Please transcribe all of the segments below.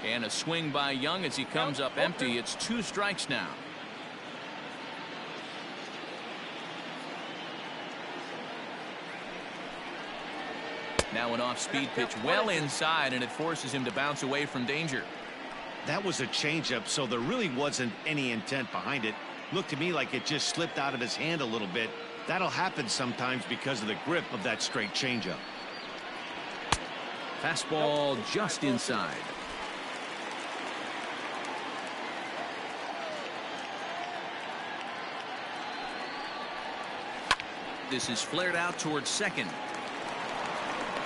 And a swing by Young as he comes up empty. It's 2 strikes now. Now an off-speed pitch well inside, and it forces him to bounce away from danger. That was a changeup, so there really wasn't any intent behind it. Looked to me like it just slipped out of his hand a little bit. That'll happen sometimes because of the grip of that straight changeup. Fastball just inside. This is flared out towards second.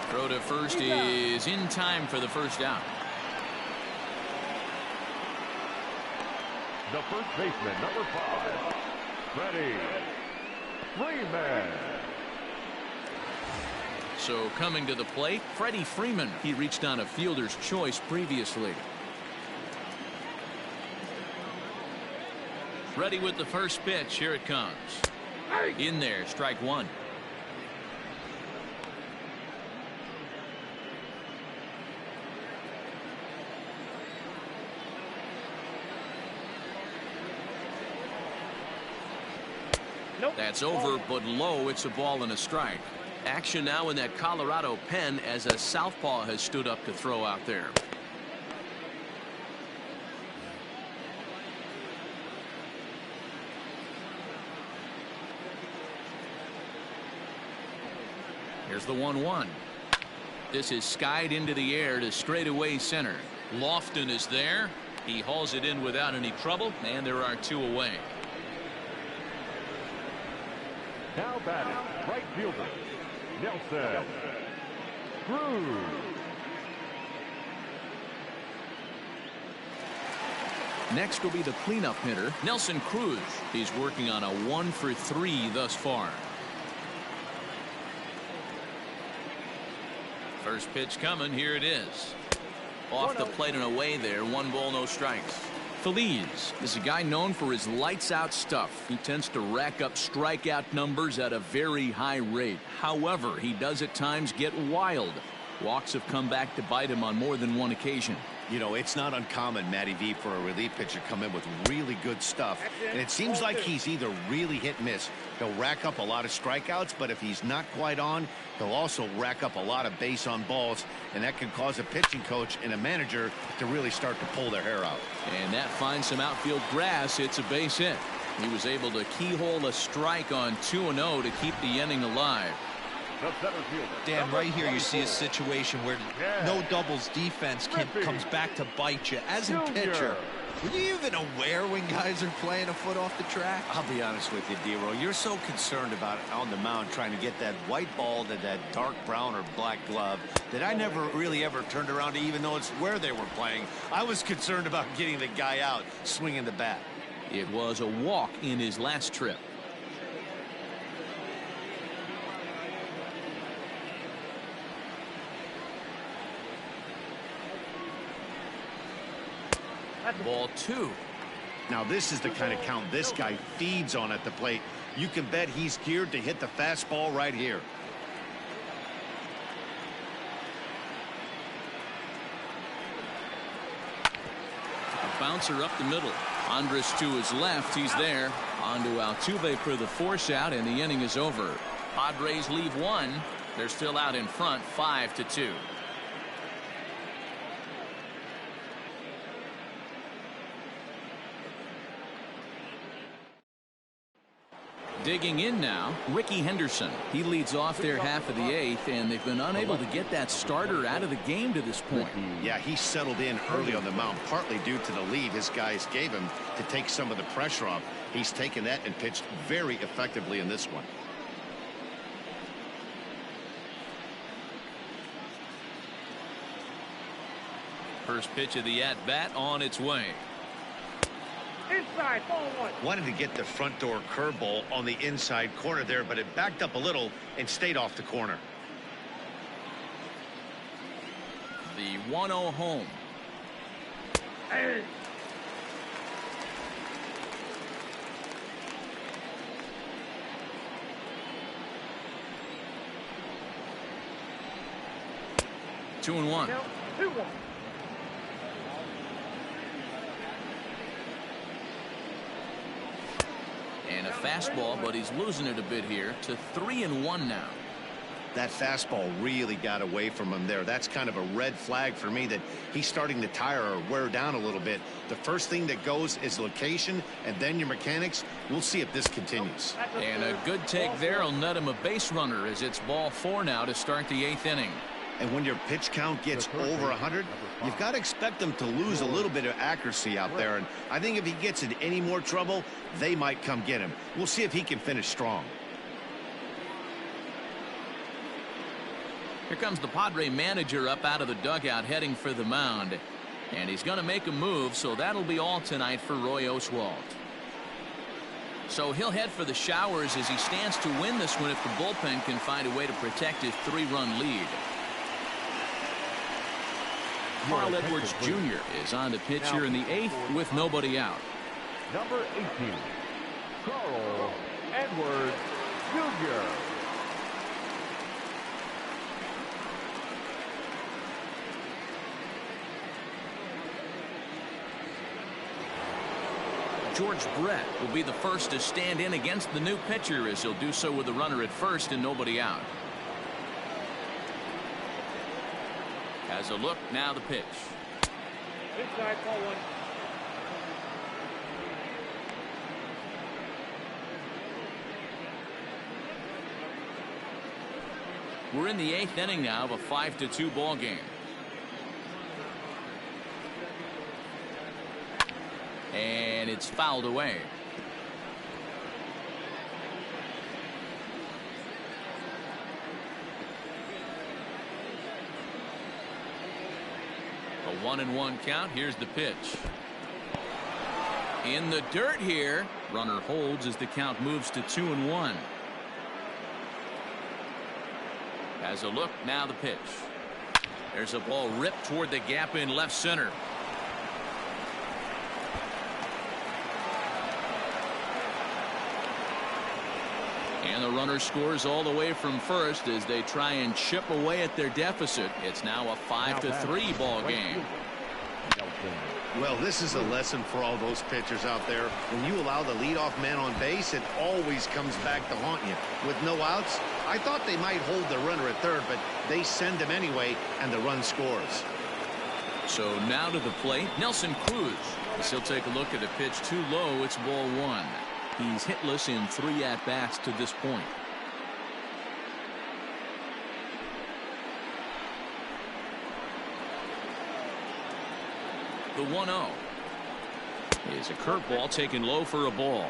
Throw to first is in time for the first out. The first baseman, number 5, Freddie Freeman. So coming to the plate, Freddie Freeman. He reached on a fielder's choice previously. Ready with the first pitch. Here it comes. In there, strike 1. That's over, but low. It's a ball and a strike. Action now in that Colorado pen as a southpaw has stood up to throw out there. Here's the 1-1. This is skied into the air to straightaway center. Lofton is there. He hauls it in without any trouble, and there are 2 away. Now batting, right fielder, Nelson Cruz. Next will be the cleanup hitter, Nelson Cruz. He's working on a 1-for-3 thus far. First pitch coming. Here it is. Off the plate and away there. 1 ball, no strikes. Feliz is a guy known for his lights-out stuff. He tends to rack up strikeout numbers at a very high rate. However, he does at times get wild. Walks have come back to bite him on more than one occasion. You know, it's not uncommon, Matty V, for a relief pitcher to come in with really good stuff. And it seems like he's either really hit and miss. He'll rack up a lot of strikeouts, but if he's not quite on, he'll also rack up a lot of base on balls. And that can cause a pitching coach and a manager to really start to pull their hair out. And that finds some outfield grass. It's a base hit. He was able to keyhole a strike on 2-0 to keep the inning alive. Dan, right here you see a situation where no doubles defense comes back to bite you. As a pitcher, were you even aware when guys are playing a foot off the track? I'll be honest with you, D-Roll. You're so concerned about on the mound trying to get that white ball to that dark brown or black glove that I never really ever turned around to even know it's where they were playing. I was concerned about getting the guy out swinging the bat. It was a walk in his last trip. Ball 2. Now this is the kind of count this guy feeds on at the plate. You can bet he's geared to hit the fastball right here. A bouncer up the middle. Andres to his left. He's there. On to Altuve for the force out, and the inning is over. Padres leave 1. They're still out in front, 5-2. Digging in now, Ricky Henderson. He leads off their half of the 8th, and they've been unable to get that starter out of the game to this point. Yeah, he settled in early on the mound, partly due to the lead his guys gave him to take some of the pressure off. He's taken that and pitched very effectively in this one. First pitch of the at-bat on its way. Inside, ball 1. Wanted to get the front door curveball on the inside corner there, but it backed up a little and stayed off the corner. The 1-0 home. Hey. Two and 1. 2-1. the fastball, but he's losing it a bit here to 3-1 now. That fastball really got away from him there. That's kind of a red flag for me that he's starting to tire or wear down a little bit. The first thing that goes is location and then your mechanics. We'll see if this continues. And a good take there will net him a base runner as it's ball 4 now to start the 8th inning. And when your pitch count gets over 100, you've got to expect them to lose a little bit of accuracy out there. And I think if he gets in any more trouble, they might come get him. We'll see if he can finish strong. Here comes the Padre manager up out of the dugout heading for the mound. And he's going to make a move, so that'll be all tonight for Roy Oswalt. So he'll head for the showers as he stands to win this one if the bullpen can find a way to protect his 3-run lead. Carl Edwards Jr. is on to pitch here in the 8th with nobody out. Number 18, Carl Edwards Jr. George Brett will be the first to stand in against the new pitcher as he'll do so with a runner at first and nobody out. Has a look, now the pitch. Inside, ball 1. We're in the 8th inning now of a 5-2 ball game. And it's fouled away. A 1-1 count. Here's the pitch. In the dirt here. Runner holds as the count moves to 2-1. Has a look, now the pitch. There's a ball ripped toward the gap in left center. And the runner scores all the way from first as they try and chip away at their deficit. It's now a 5-3 ball game. Well, this is a lesson for all those pitchers out there. When you allow the leadoff man on base, it always comes back to haunt you. With no outs, I thought they might hold the runner at third, but they send him anyway, and the run scores. So now to the plate, Nelson Cruz. As he'll take a look at a pitch too low. It's ball 1. He's hitless in 3 at-bats to this point. The 1-0 is a curveball taken low for a ball.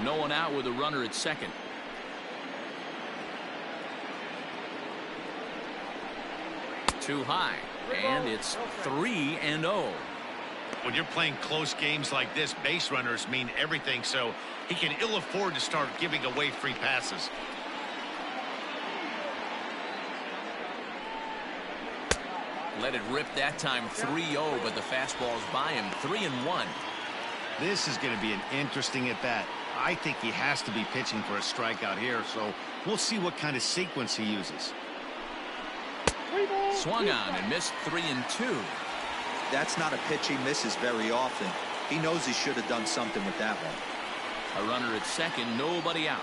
No one out with a runner at second. Too high, and it's 3-0. When you're playing close games like this, base runners mean everything, so he can ill afford to start giving away free passes. Let it rip that time, 3-0, but the fastball's by him. 3-1. This is going to be an interesting at-bat. I think he has to be pitching for a strikeout here, so we'll see what kind of sequence he uses. Swung on and missed 3-2. That's not a pitch he misses very often. He knows he should have done something with that one. A runner at second, nobody out.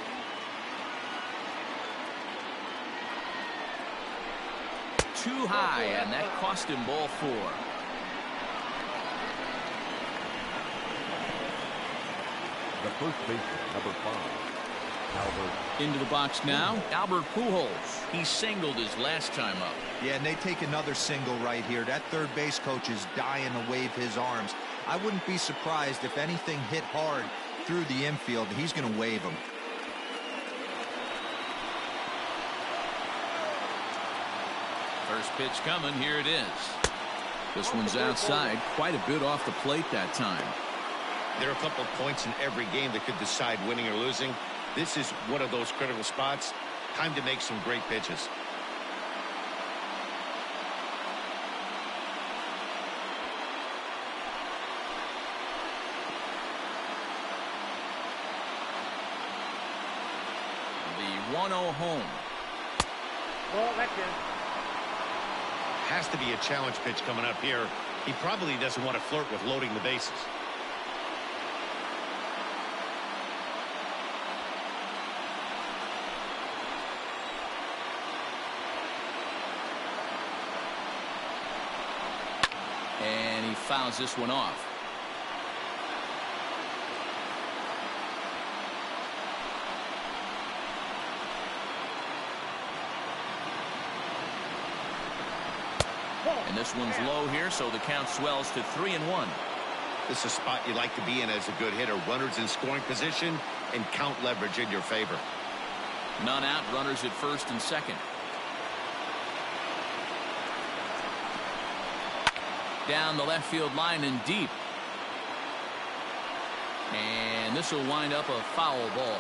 Too high, and that cost him ball 4. The first baseman, number 5, Albert. Into the box now, Albert Pujols. He singled his last time up. Yeah, and they take another single right here. That third base coach is dying to wave his arms. I wouldn't be surprised if anything hit hard through the infield. He's going to wave them. First pitch coming, here it is. This one's outside, quite a bit off the plate that time. There are a couple of points in every game that could decide winning or losing. This is one of those critical spots. Time to make some great pitches. The 1-0 home. Ball, that's in. Has to be a challenge pitch coming up here. He probably doesn't want to flirt with loading the bases. And he fouls this one off. And this one's low here, so the count swells to 3-1. This is a spot you like to be in as a good hitter. Runners in scoring position and count leverage in your favor. None out, runners at first and second. Down the left field line and deep. And this will wind up a foul ball.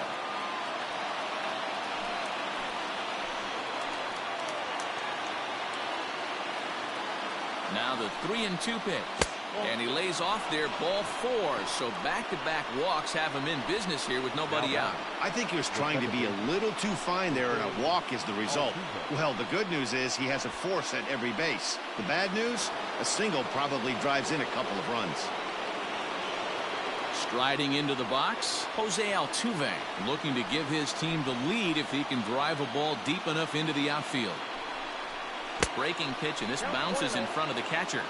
Now the 3-2 pitch. And he lays off there, ball 4. So back-to-back walks have him in business here with nobody out. I think he was trying to be a little too fine there, and a walk is the result. Well, the good news is he has a force at every base. The bad news, a single probably drives in a couple of runs. Striding into the box, Jose Altuve, looking to give his team the lead if he can drive a ball deep enough into the outfield. Breaking pitch, and this bounces in front of the catcher.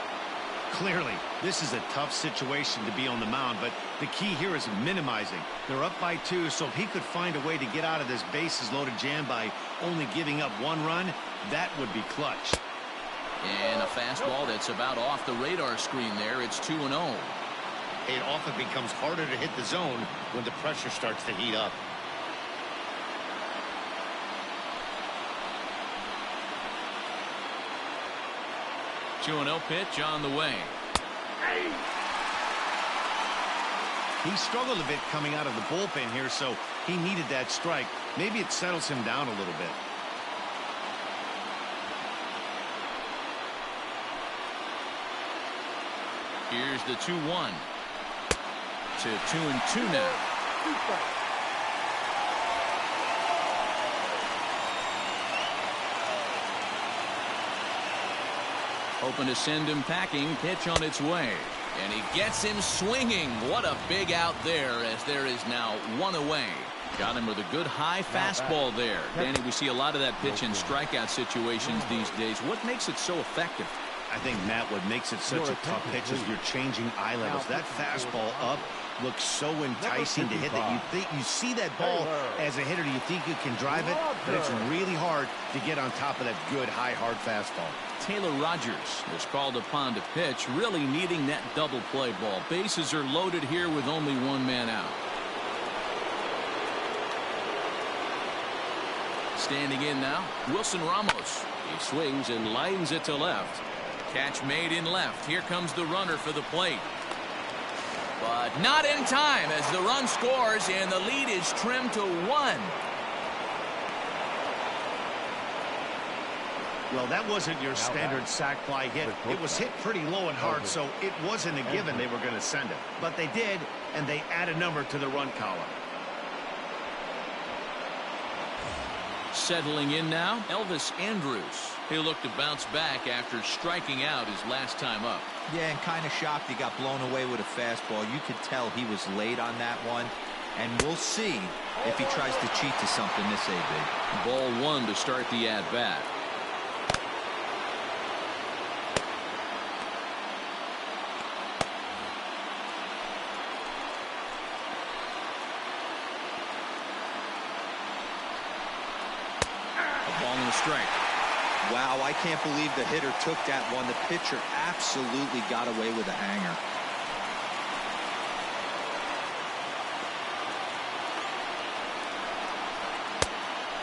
Clearly, this is a tough situation to be on the mound, but the key here is minimizing. They're up by 2, so if he could find a way to get out of this bases-loaded jam by only giving up 1 run, that would be clutch. And a fastball that's about off the radar screen there. It's 2-0. It often becomes harder to hit the zone when the pressure starts to heat up. Two-0 pitch on the way. He struggled a bit coming out of the bullpen here, so he needed that strike. Maybe it settles him down a little bit. Here's the 2-1 to 2-2 now. Hoping to send him packing. Pitch on its way. And he gets him swinging. What a big out there, as there is now 1 away. Got him with a good high fastball there. Danny, we see a lot of that pitch in strikeout situations these days. What makes it so effective? I think, Matt, what makes it such a tough pitch is you're changing eye levels. That fastball up looks so enticing to hit that you see that ball as a hitter, you think you can drive it, but it's really hard to get on top of that good high hard fastball. Taylor Rogers is called upon to pitch, really needing that double play ball. Bases are loaded here with only 1 man out. Standing in now, Wilson Ramos. He swings and lines it to left. Catch made in left. Here comes the runner for the plate. But not in time as the run scores and the lead is trimmed to 1. Well, that wasn't your standard sac fly hit. It was hit pretty low and hard, so it wasn't a given they were going to send it. But they did, and they add a number to the run column. Settling in now, Elvis Andrus. He'll look to bounce back after striking out his last time up. Yeah, and kind of shocked he got blown away with a fastball. You could tell he was late on that one. And we'll see if he tries to cheat to something this big. Ball 1 to start the at-bat. A ball and a strike. Wow, I can't believe the hitter took that one. The pitcher absolutely got away with a hanger.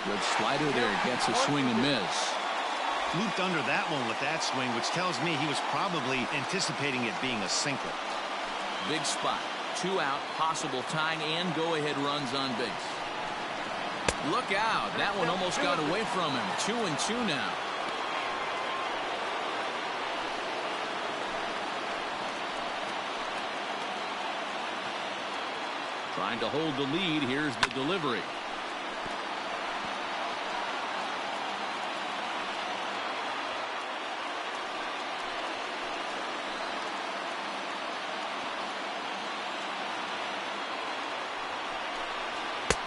Good slider there, gets a swing and miss. Looped under that one with that swing, which tells me he was probably anticipating it being a sinker. Big spot. 2 out, possible tying and go-ahead runs on base. Look out. That one almost got away from him. 2-2 now. Trying to hold the lead. Here's the delivery.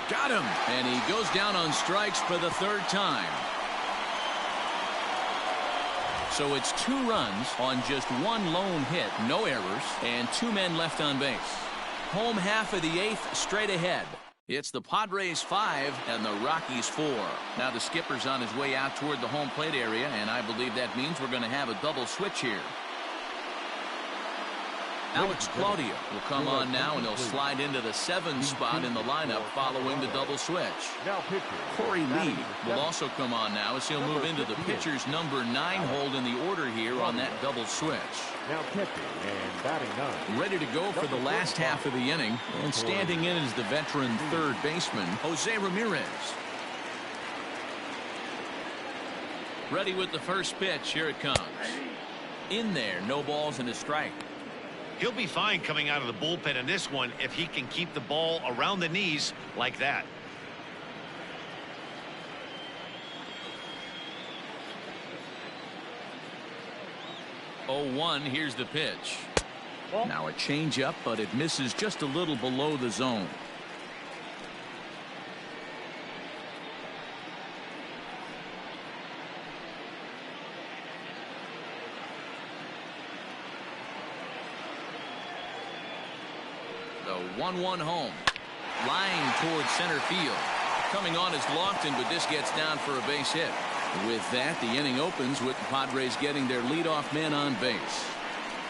Got him. And he goes down on strikes for the third time. So it's 2 runs on just 1 lone hit, no errors, and 2 men left on base. Home half of the 8th straight ahead. It's the Padres 5 and the Rockies 4. Now the skipper's on his way out toward the home plate area, and I believe that means we're going to have a double switch here. Alex Claudia will come on now, and he'll slide into the 7 spot in the lineup following the double switch. Corey Lee will also come on now as he'll move into the pitcher's number 9 hold in the order here on that double switch. Now pitching and batting 9. Ready to go for the last half of the inning, and standing in is the veteran third baseman, Jose Ramirez. Ready with the first pitch. Here it comes. In there, no balls and a strike. He'll be fine coming out of the bullpen in this one if he can keep the ball around the knees like that. Oh, 1, here's the pitch. Now a changeup, but it misses just a little below the zone. The 1-1 home. Line towards center field. Coming on is Lofton, but this gets down for a base hit. With that, the inning opens with the Padres getting their leadoff man on base.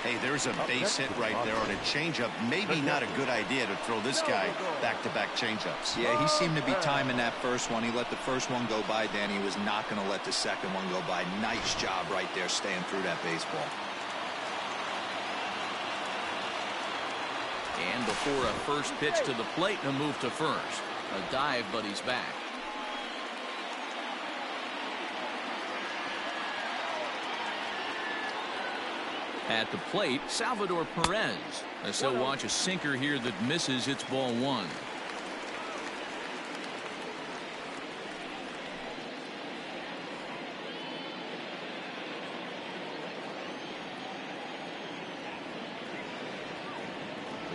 Hey, there's a base hit right there on a changeup. Maybe not a good idea to throw this guy back-to-back changeups. Yeah, he seemed to be timing that first one. He let the first one go by, Danny. He was not going to let the second one go by. Nice job right there staying through that baseball. And before a first pitch to the plate, a move to first. A dive, but he's back. At the plate, Salvador Perez. As he'll watch a sinker here that misses. It's ball 1.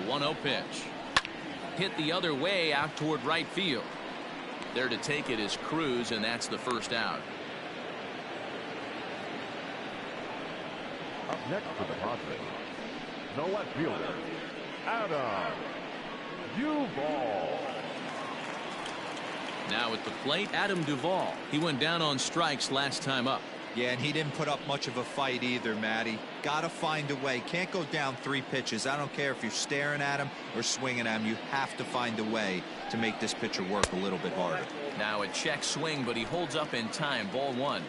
The 1-0 pitch. Hit the other way out toward right field. There to take it is Cruz, and that's the first out. Up next for the Padres, the left fielder, Adam Duvall. Now at the plate, Adam Duvall. He went down on strikes last time up. Yeah, and he didn't put up much of a fight either, Matty. Got to find a way. Can't go down 3 pitches. I don't care if you're staring at him or swinging at him. You have to find a way to make this pitcher work a little bit harder. Now a check swing, but he holds up in time. Ball 1.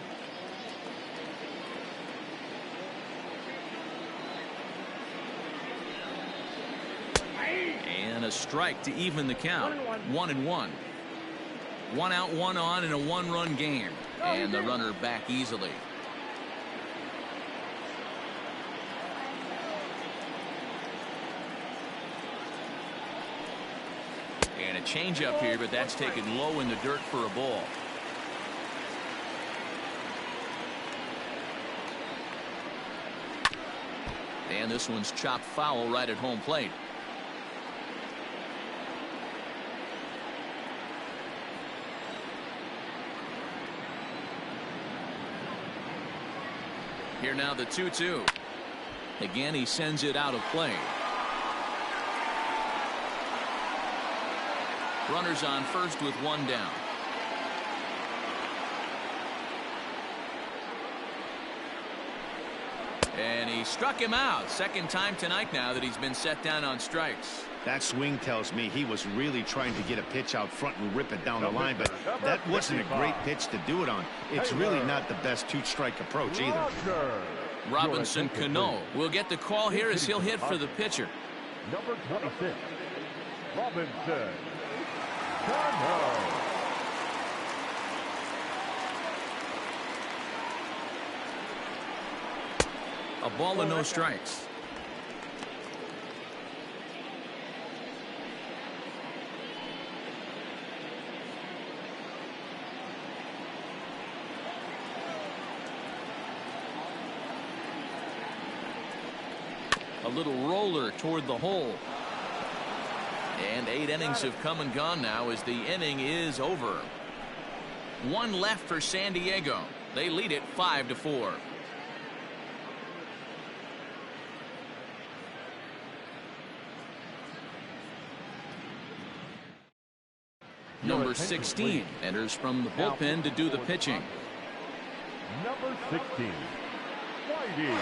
And a strike to even the count. 1-1. 1 out, 1 on in a 1-run game. And the runner back easily. And a changeup here, but that's taken low in the dirt for a ball. And this one's chopped foul right at home plate. Here now the 2-2. Again, he sends it out of play. Runners on first with 1 down. And he struck him out. Second time tonight now that he's been set down on strikes. That swing tells me he was really trying to get a pitch out front and rip it down the line, but that wasn't a great pitch to do it on. It's really not the best 2-strike approach either. Robinson Cano will get the call here as he'll hit for the pitcher. Number 26, Robinson Cano. A ball and no strikes. A little roller toward the hole. And 8 innings have come and gone now as the inning is over. 1 left for San Diego. They lead it 5-4. Number 16 enters from the bullpen to do the pitching. Number 16, Whitey.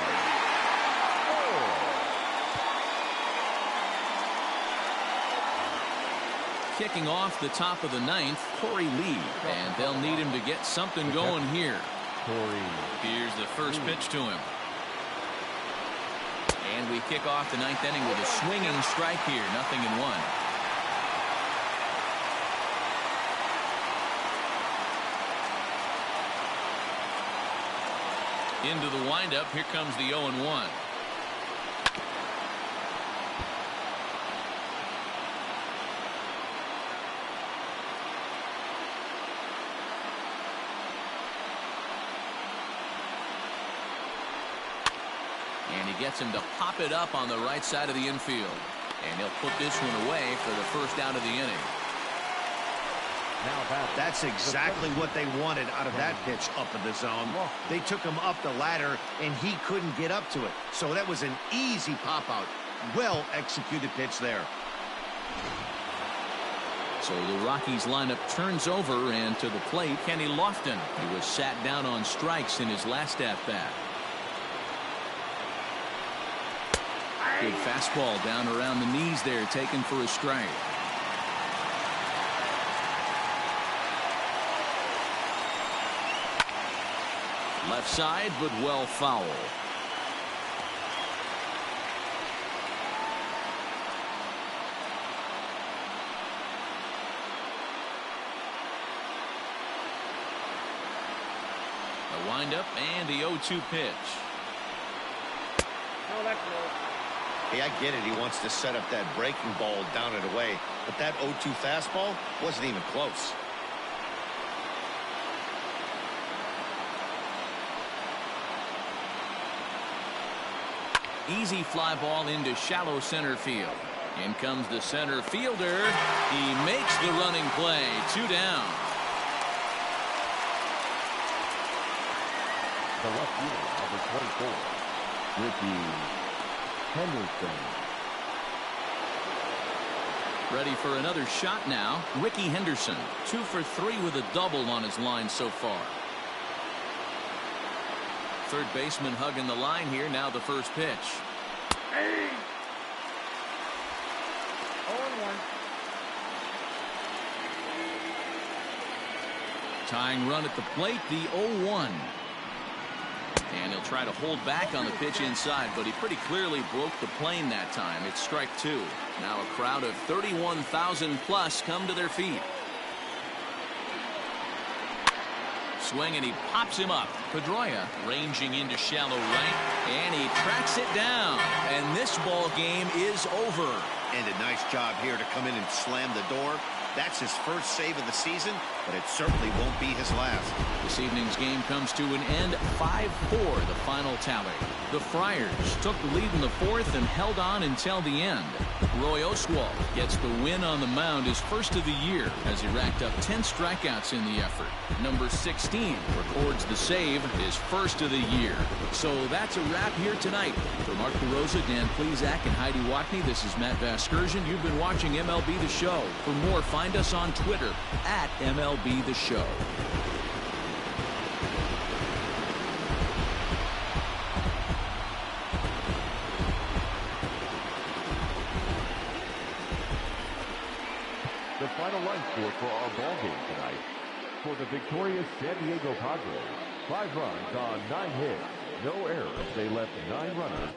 Kicking off the top of the 9th, Corey Lee, and they'll need him to get something going here. Here's the first pitch to him. And we kick off the 9th inning with a swinging strike here, 0-1. Into the windup, here comes the 0-1. And he gets him to pop it up on the right side of the infield. And he'll put this one away for the first out of the inning. That's exactly what they wanted out of that pitch up in the zone. They took him up the ladder, and he couldn't get up to it. So that was an easy pop-out. Well-executed pitch there. So the Rockies lineup turns over, and to the plate, Kenny Lofton. He was sat down on strikes in his last at-bat. Good fastball down around the knees there, taken for a strike. Left side, but well foul. A windup and the 0-2 pitch. No, that's low. Hey, I get it. He wants to set up that breaking ball down and away. But that 0-2 fastball wasn't even close. Easy fly ball into shallow center field. In comes the center fielder. He makes the running play. 2 down. The left fielder, number 24, Ricky Henderson. Ready for another shot now. Ricky Henderson, 2 for 3 with a double on his line so far. Third baseman hugging the line here. Now the first pitch. 0-1. Tying run at the plate, the 0-1. And he'll try to hold back on the pitch inside, but he pretty clearly broke the plane that time. It's strike 2. Now a crowd of 31,000 plus come to their feet. Swing, and he pops him up. Pedroia ranging into shallow right, and he tracks it down. And this ball game is over. And a nice job here to come in and slam the door. That's his first save of the season, but it certainly won't be his last. This evening's game comes to an end. 5-4, the final tally. The Friars took the lead in the 4th and held on until the end. Roy Oswalt gets the win on the mound, his first of the year, as he racked up 10 strikeouts in the effort. Number 16 records the save, his first of the year. So that's a wrap here tonight. For Mark DeRosa, Dan Plesac, and Heidi Watney, this is Matt Vasgersian. You've been watching MLB The Show. For more, find us on Twitter at MLB The Show. The final line score for our ball game tonight. For the victorious San Diego Padres, 5 runs on 9 hits, no errors. They left 9 runners